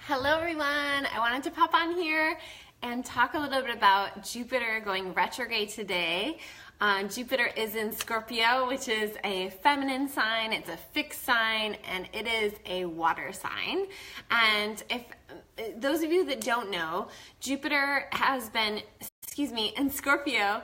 Hello everyone, I wanted to pop on here and talk a little bit about Jupiter going retrograde today. Jupiter is in Scorpio, which is a feminine sign, it's a fixed sign, and it is a water sign. And if those of you that don't know, Jupiter has been, in Scorpio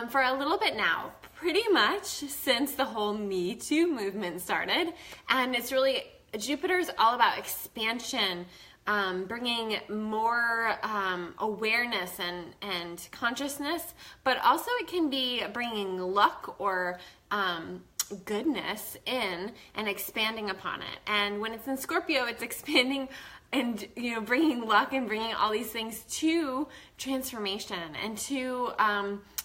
for a little bit now, pretty much since the whole Me Too movement started. And it's really, Jupiter's all about expansion, bringing more awareness and consciousness, but also it can be bringing luck or goodness in and expanding upon it. And when it's in Scorpio, it's expanding and bringing luck and bringing all these things to transformation and to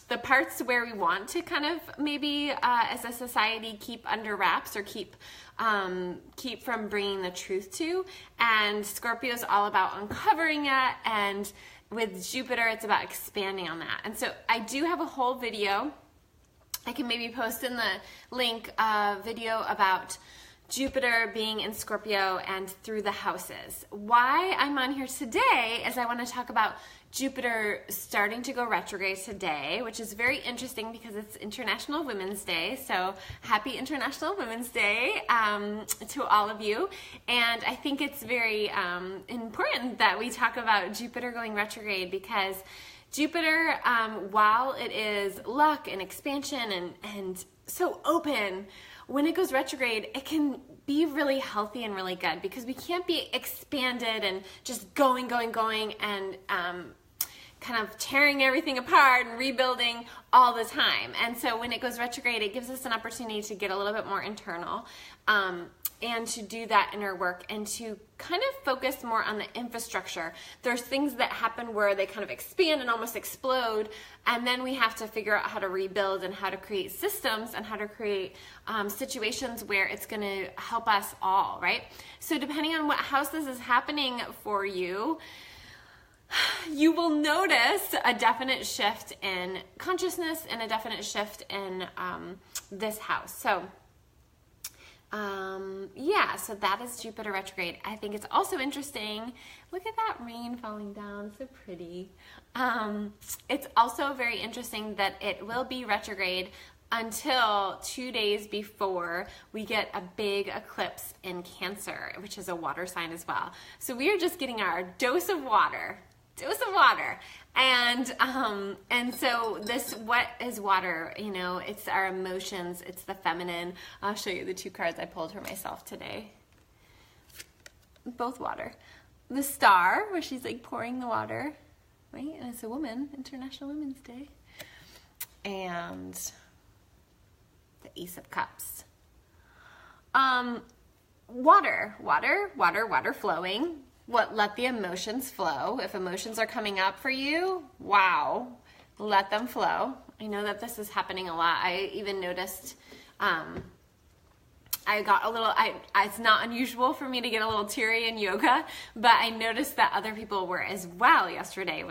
the parts where we want to kind of maybe as a society keep under wraps or keep from bringing the truth to. And Scorpio is all about uncovering it, and with Jupiter it's about expanding on that. And so I do have a whole video I can maybe post in the link, a video about Jupiter being in Scorpio and through the houses. Why I'm on here today is I want to talk about Jupiter starting to go retrograde today, which is very interesting because it's International Women's Day. So happy International Women's Day to all of you. And I think it's very important that we talk about Jupiter going retrograde, because Jupiter, while it is luck and expansion and so open, when it goes retrograde, it can be really healthy and really good, because we can't be expanded and just going and kind of tearing everything apart and rebuilding all the time. And so when it goes retrograde, it gives us an opportunity to get a little bit more internal and to do that inner work and to kind of focus more on the infrastructure. There's things that happen where they kind of expand and almost explode, and then we have to figure out how to rebuild and how to create systems and how to create situations where it's going to help us all, right? So depending on what house this is happening for you, you will notice a definite shift in consciousness and a definite shift in this house. So so that is Jupiter retrograde. I think it's also interesting. Look at that rain falling down, so pretty. It's also very interesting that it will be retrograde until 2 days before we get a big eclipse in Cancer, which is a water sign as well. So we are just getting our dose of water. And so this, what is water? It's our emotions, it's the feminine. I'll show you the two cards I pulled for myself today. Both water. The Star, where she's like pouring the water, right? And it's a woman, International Women's Day. And the Ace of Cups. Water flowing. Let the emotions flow. If emotions are coming up for you, wow, let them flow. I know that this is happening a lot. I even noticed I got a little, it's not unusual for me to get a little teary in yoga, but I noticed that other people were as well yesterday,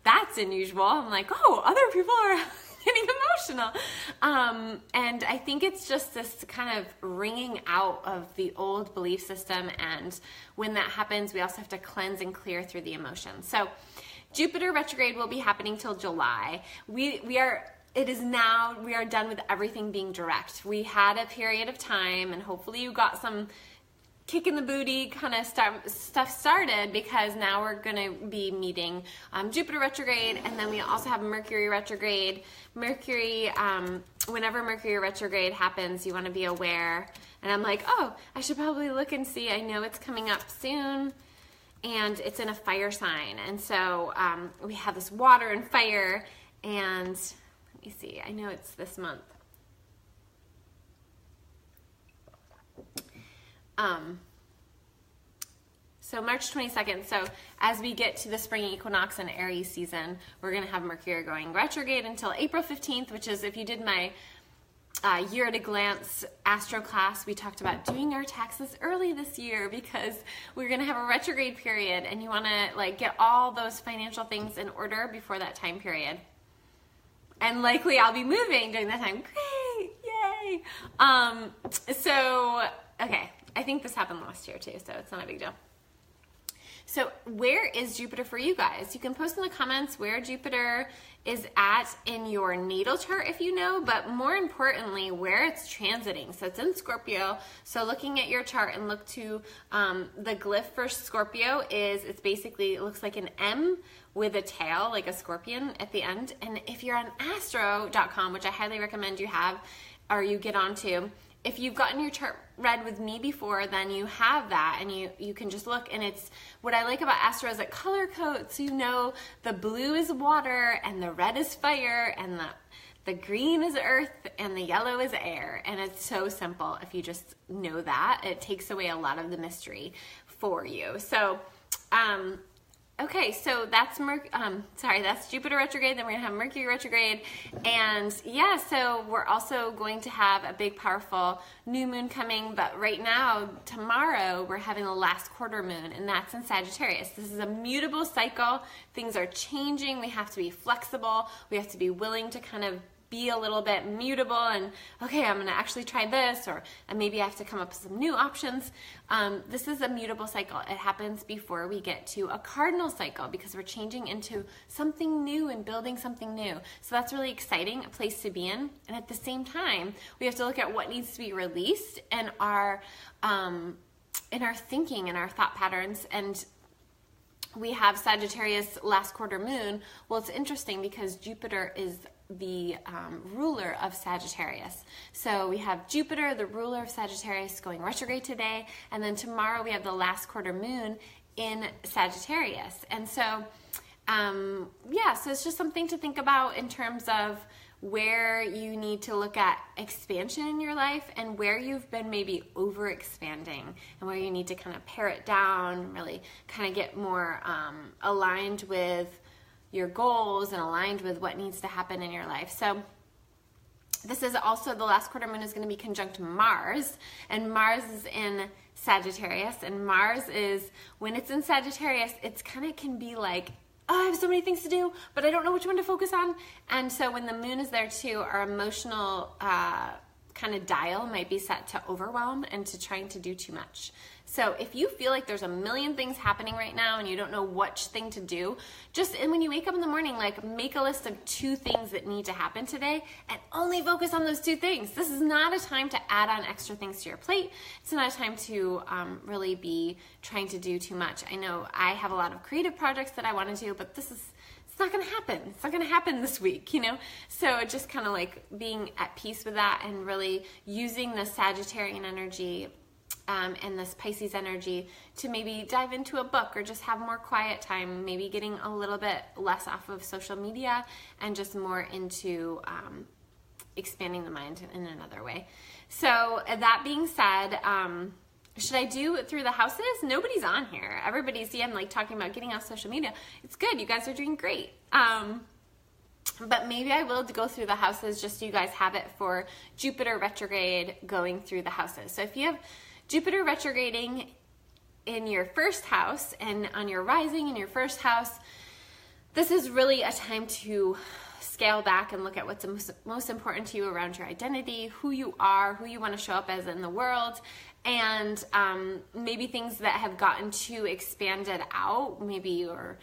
that's unusual. I'm like, oh, other people are getting emotional. And I think it's just this kind of wringing out of the old belief system. And when that happens, we also have to cleanse and clear through the emotions. So Jupiter retrograde will be happening till July. We are done with everything being direct. We had a period of time, and hopefully you got some kick in the booty kind of stuff started, because now we're going to be meeting Jupiter retrograde, and then we also have Mercury retrograde. Mercury, whenever Mercury retrograde happens, you want to be aware. And I'm like, oh, I should probably look and see. I know it's coming up soon, and it's in a fire sign. And so we have this water and fire, and let me see. I know it's this month. So March 22nd, so as we get to the spring equinox and Aries season, we're going to have Mercury going retrograde until April 15th, which is, if you did my year at a glance astro class, we talked about doing our taxes early this year because we're going to have a retrograde period, and you want to get all those financial things in order before that time period. And likely I'll be moving during that time. Great, yay! Okay, I think this happened last year too, so it's not a big deal. So where is Jupiter for you guys? You can post in the comments where Jupiter is at in your natal chart if you know, but more importantly, where it's transiting. So it's in Scorpio. So looking at your chart and look to the glyph for Scorpio it's basically, it looks like an M with a tail, like a scorpion at the end. And if you're on astro.com, which I highly recommend you have, or you get onto, if you've gotten your chart read with me before, then you have that, and you can just look. And it's what I like about Astro is it color codes, so you know the blue is water and the red is fire and the green is earth and the yellow is air. And it's so simple. If you just know that, it takes away a lot of the mystery for you. So okay, so that's that's Jupiter retrograde. Then we're gonna have Mercury retrograde, and yeah, so we're also going to have a big, powerful new moon coming. But right now, tomorrow, we're having the last quarter moon, and that's in Sagittarius. This is a mutable cycle. Things are changing. We have to be flexible. We have to be willing to kind of be a little bit mutable and, okay, I'm going to actually try this, or maybe I have to come up with some new options. This is a mutable cycle. It happens before we get to a cardinal cycle because we're changing into something new and building something new. So that's really exciting, a place to be in. And at the same time, we have to look at what needs to be released in our thinking and our thought patterns. And we have Sagittarius last quarter moon. Well, it's interesting because Jupiter is the ruler of Sagittarius. So we have Jupiter, the ruler of Sagittarius, going retrograde today, and then tomorrow we have the last quarter moon in Sagittarius. And so, so it's just something to think about in terms of where you need to look at expansion in your life and where you've been maybe over expanding and where you need to kind of pare it down, really kind of get more aligned with your goals and aligned with what needs to happen in your life. So this is also, the last quarter moon is going to be conjunct Mars, and Mars is in Sagittarius, and Mars is, when it's in Sagittarius, it's kind of can be like, oh, I have so many things to do, but I don't know which one to focus on. And so when the moon is there too, our emotional kind of dial might be set to overwhelm and to trying to do too much. So if you feel like there's a million things happening right now and you don't know which thing to do, and when you wake up in the morning, like make a list of 2 things that need to happen today and only focus on those 2 things. This is not a time to add on extra things to your plate. It's not a time to really be trying to do too much. I know I have a lot of creative projects that I want to do, but it's not going to happen. It's not going to happen this week, So just kind of like being at peace with that and really using the Sagittarian energy and this Pisces energy to maybe dive into a book or just have more quiet time, maybe getting a little bit less off of social media and just more into expanding the mind in another way. So that being said, should I do it through the houses? Nobody's on here. Everybody's, I'm like talking about getting off social media. It's good. You guys are doing great. But maybe I will go through the houses just so you guys have it for Jupiter retrograde going through the houses. So if you have Jupiter retrograding in your first house and on your rising in your first house, this is really a time to scale back and look at what's most important to you around your identity, who you are, who you want to show up as in the world, and maybe things that have gotten too expanded out. Maybe you're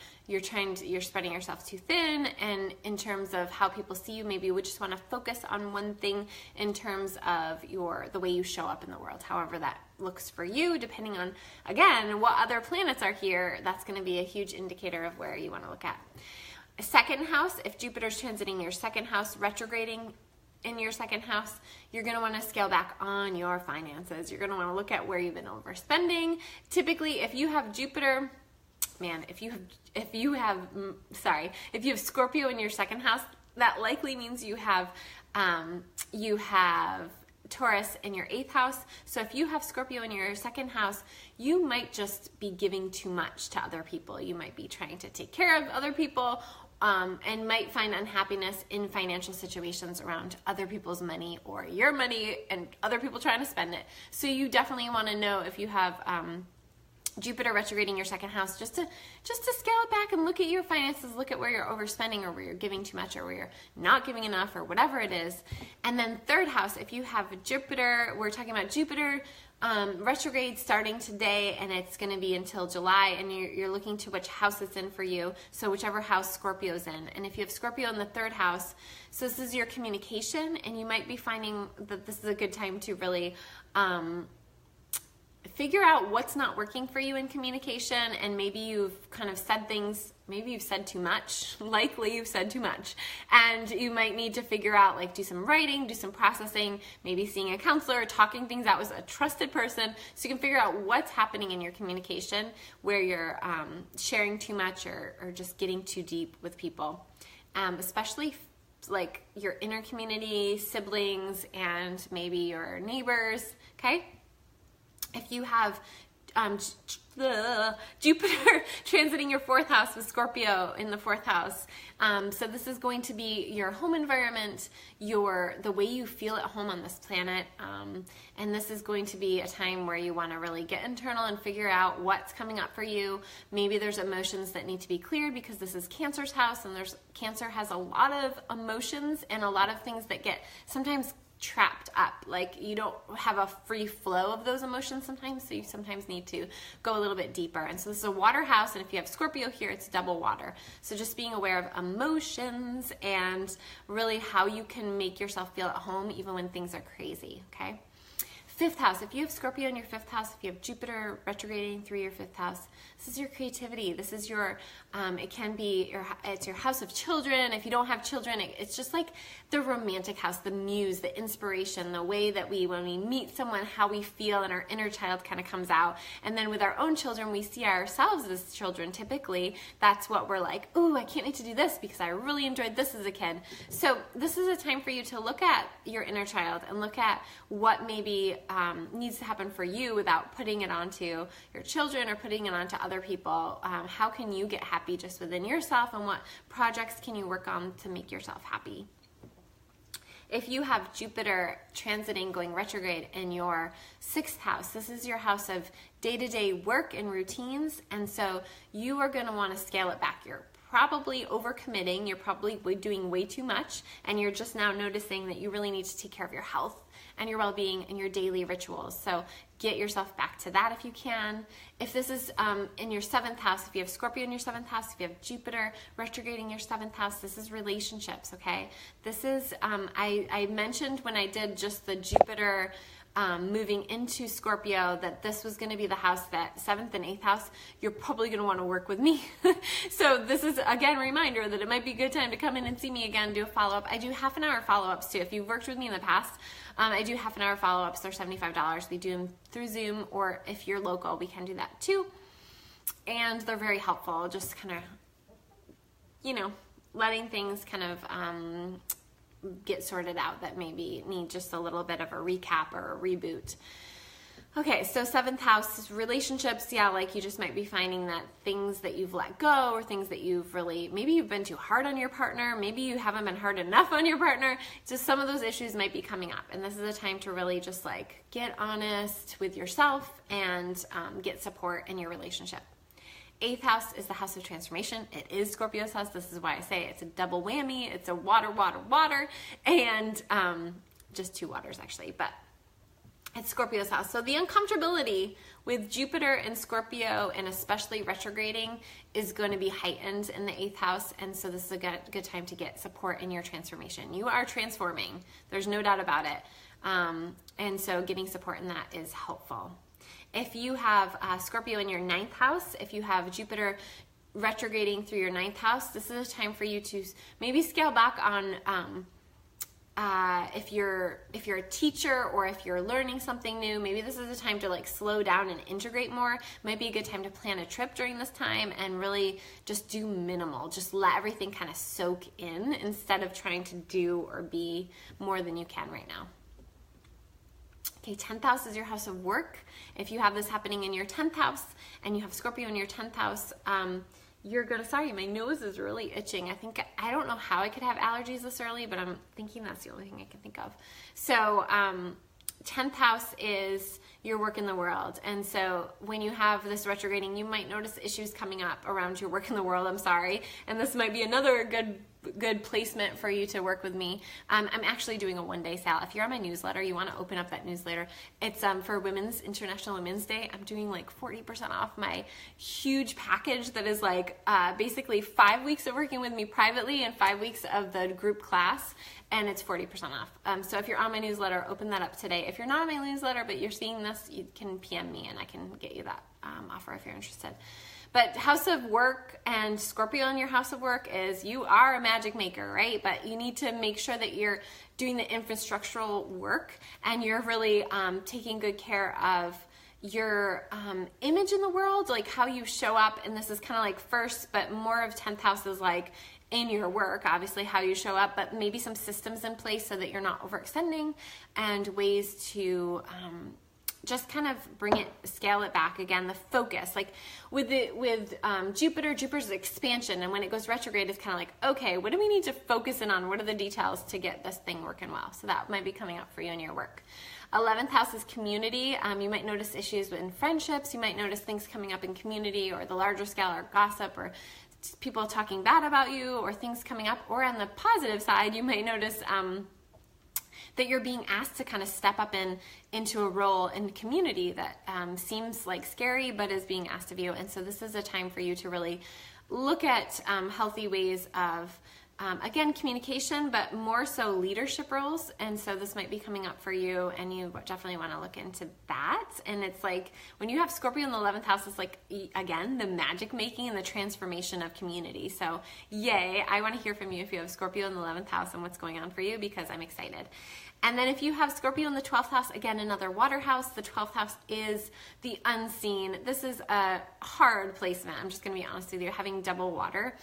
spreading yourself too thin, and in terms of how people see you, maybe you would just want to focus on one thing in terms of the way you show up in the world, however that looks for you, depending on, again, what other planets are here. That's going to be a huge indicator of where you want to look at. Second house, if Jupiter's transiting your second house, retrograding in your second house, you're going to want to scale back on your finances. You're going to want to look at where you've been overspending. Typically, if you have Jupiter, if you have Scorpio in your second house, that likely means you have Taurus in your 8th house. So if you have Scorpio in your second house, you might just be giving too much to other people. You might be trying to take care of other people, and might find unhappiness in financial situations around other people's money or your money and other people trying to spend it. So you definitely want to know if you have Jupiter retrograding your second house, just to scale it back and look at your finances, look at where you're overspending or where you're giving too much or where you're not giving enough or whatever it is. And then third house, if you have Jupiter, we're talking about Jupiter Retrograde starting today, and it's going to be until July, and you're looking to which house it's in for you, so whichever house Scorpio's in. And if you have Scorpio in the 3rd house, so this is your communication, and you might be finding that this is a good time to really figure out what's not working for you in communication, and maybe you've kind of said things, maybe you've said too much, likely you've said too much, and you might need to figure out, like, do some writing, do some processing, maybe seeing a counselor, talking things out with a trusted person, so you can figure out what's happening in your communication where you're sharing too much or just getting too deep with people, especially like your inner community, siblings, and maybe your neighbors, okay? If you have Jupiter transiting your 4th house with Scorpio in the 4th house, so this is going to be your home environment, the way you feel at home on this planet, and this is going to be a time where you want to really get internal and figure out what's coming up for you. Maybe there's emotions that need to be cleared because this is Cancer's house, and Cancer has a lot of emotions and a lot of things that get sometimes trapped up. Like, you don't have a free flow of those emotions sometimes, so you sometimes need to go a little bit deeper. And so this is a water house, and if you have Scorpio here, it's double water. So just being aware of emotions and really how you can make yourself feel at home even when things are crazy, okay? 5th house, if you have Scorpio in your 5th house, if you have Jupiter retrograding through your 5th house, this is your creativity. This is your, it can be, it's your house of children. If you don't have children, it's just like the romantic house, the muse, the inspiration, the way that when we meet someone, how we feel, and our inner child kind of comes out. And then with our own children, we see ourselves as children. Typically, that's what we're like, ooh, I can't wait to do this because I really enjoyed this as a kid. So this is a time for you to look at your inner child and look at what maybe needs to happen for you without putting it onto your children or putting it onto other people. How can you get happy just within yourself, and what projects can you work on to make yourself happy? If you have Jupiter transiting, going retrograde in your 6th house, this is your house of day-to-day work and routines, and so you are going to want to scale it back. You're probably overcommitting, you're probably doing way too much, and you're just now noticing that you really need to take care of your health and your well-being and your daily rituals. So get yourself back to that if you can. If this is in your 7th house, if you have Scorpio in your 7th house, if you have Jupiter retrograding your 7th house, this is relationships, okay? This is, I mentioned when I did just the Jupiter moving into Scorpio that this was going to be the house, that 7th and 8th house, you're probably going to want to work with me. So this is, again, a reminder that it might be a good time to come in and see me again, do a follow-up. I do half-an-hour follow-ups too. If you've worked with me in the past, I do half-an-hour follow-ups. They're $75. We do them through Zoom, or if you're local, we can do that too. And they're very helpful, just kind of, letting things kind of get sorted out that maybe need just a little bit of a recap or a reboot. Okay, so 7th house relationships, yeah, like you just might be finding that things that you've let go, or things that you've really, maybe you've been too hard on your partner, maybe you haven't been hard enough on your partner, just some of those issues might be coming up, and this is a time to really just like get honest with yourself and get support in your relationship. 8th house is the house of transformation. It is Scorpio's house. This is why I say it's a double whammy. It's a water, water, water, and just 2 waters actually, but it's Scorpio's house. So the uncomfortability with Jupiter and Scorpio, and especially retrograding, is going to be heightened in the 8th house, and so this is a good time to get support in your transformation. You are transforming. There's no doubt about it, and so getting support in that is helpful. If you have Scorpio in your 9th house, if you have Jupiter retrograding through your 9th house, this is a time for you to maybe scale back on if you're a teacher, or if you're learning something new, maybe this is a time to like slow down and integrate more. It might be a good time to plan a trip during this time and really just do minimal. Just let everything kind of soak in instead of trying to do or be more than you can right now. Okay, 10th house is your house of work. If you have this happening in your 10th house and you have Scorpio in your 10th house, you're gonna, sorry, my nose is really itching. I don't know how I could have allergies this early, but I'm thinking that's the only thing I can think of. So 10th house is your work in the world. And so when you have this retrograding, you might notice issues coming up around your work in the world. I'm sorry. And this might be another good placement for you to work with me. I'm actually doing a one-day sale. If you're on my newsletter, you want to open up that newsletter. It's for International Women's Day. I'm doing like 40% off my huge package that is like basically 5 weeks of working with me privately and 5 weeks of the group class, and it's 40% off. So if you're on my newsletter, open that up today. If you're not on my newsletter but you're seeing this, you can PM me and I can get you that offer if you're interested. But house of work and Scorpio in your house of work is you are a magic maker, right? But you need to make sure that you're doing the infrastructural work and you're really taking good care of your image in the world, like how you show up. And this is kind of like first, but more of 10th house is like in your work, obviously how you show up, but maybe some systems in place so that you're not overextending, and ways to just kind of scale it back again, the focus. Like with Jupiter's expansion, and when it goes retrograde, it's kind of like, okay, what do we need to focus in on? What are the details to get this thing working well? So that might be coming up for you in your work. 11th house is community. You might notice issues in friendships. You might notice things coming up in community or the larger scale, or gossip, or people talking bad about you, or things coming up. Or on the positive side, you might notice that you're being asked to kind of step up into a role in community that seems like scary, but is being asked of you. And so this is a time for you to really look at healthy ways of, again, communication, but more so leadership roles. And so this might be coming up for you, and you definitely want to look into that. And it's like, when you have Scorpio in the 11th house, it's like, again, the magic making and the transformation of community. So yay, I want to hear from you if you have Scorpio in the 11th house and what's going on for you, because I'm excited. And then if you have Scorpio in the 12th house, again, another water house. The 12th house is the unseen. This is a hard placement. I'm just going to be honest with you, having double water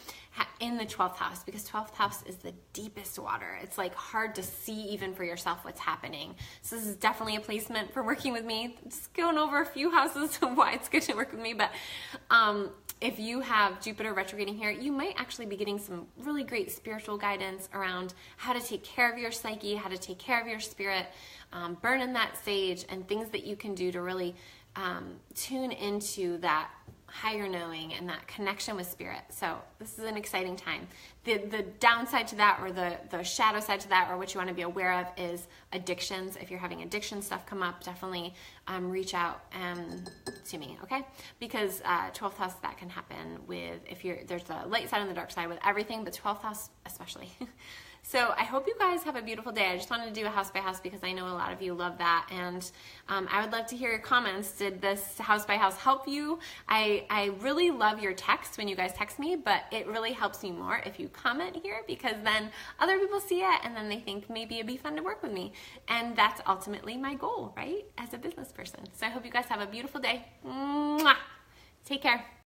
in the 12th house, because 12th house is the deepest water. It's like hard to see even for yourself what's happening. So this is definitely a placement for working with me. Just going over a few houses of why it's good to work with me. But if you have Jupiter retrograding here, you might actually be getting some really great spiritual guidance around how to take care of your psyche, how to take care of your spirit, burn in that sage, and things that you can do to really tune into that higher knowing and that connection with spirit. So this is an exciting time. The downside to that, or the shadow side to that, or what you want to be aware of, is addictions. If you're having addiction stuff come up, definitely reach out to me, okay? Because 12th house, that can happen with, there's the light side and the dark side with everything, but 12th house especially. So I hope you guys have a beautiful day. I just wanted to do a house by house because I know a lot of you love that, and I would love to hear your comments. Did this house by house help you? I really love your text when you guys text me, but it really helps me more if you comment here, because then other people see it and then they think maybe it'd be fun to work with me. And that's ultimately my goal, right? As a business person. So I hope you guys have a beautiful day. Mwah! Take care.